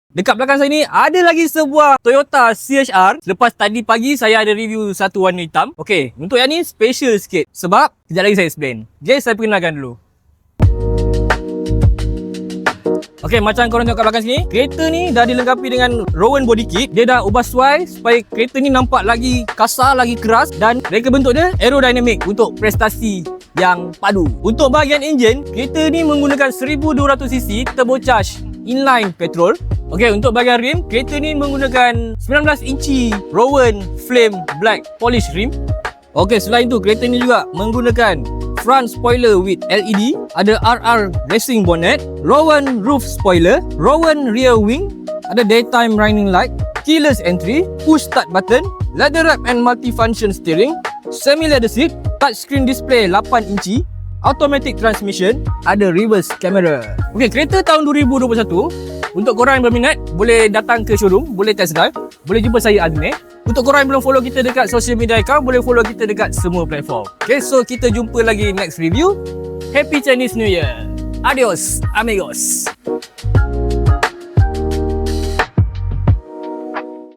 Dekat belakang saya ni ada lagi sebuah Toyota CHR. Selepas tadi pagi saya ada review satu warna hitam. Okey, untuk yang ni special sikit sebab kejap lagi saya explain. Okay, saya perkenalkan dulu. Okey, macam korang tengok kat belakang sini, kereta ni dah dilengkapi dengan Rowan body kit. Dia dah ubah suai supaya kereta ni nampak lagi kasar, lagi keras dan reka bentuk dia aerodynamic untuk prestasi yang padu. Untuk bahagian enjin, kereta ni menggunakan 1200cc turbocharged inline petrol. Okey, untuk bahagian rim, kereta ni menggunakan 19 inci Rowan Flame Black Polish rim. Okey, selain tu kereta ni juga menggunakan front spoiler with LED, ada RR Racing bonnet, Rowan roof spoiler, Rowan rear wing, ada daytime running light, keyless entry, push start button, leather wrap and multifunction steering, semi leather seat, touchscreen display 8 inci, automatic transmission, ada reverse camera. Okey, kereta tahun 2021. Untuk korang yang berminat, boleh datang ke showroom, boleh test drive, boleh jumpa saya Azmi. Untuk korang yang belum follow kita dekat social media account, boleh follow kita dekat semua platform. Okay, so kita jumpa lagi next review. Happy Chinese New Year. Adios, amigos.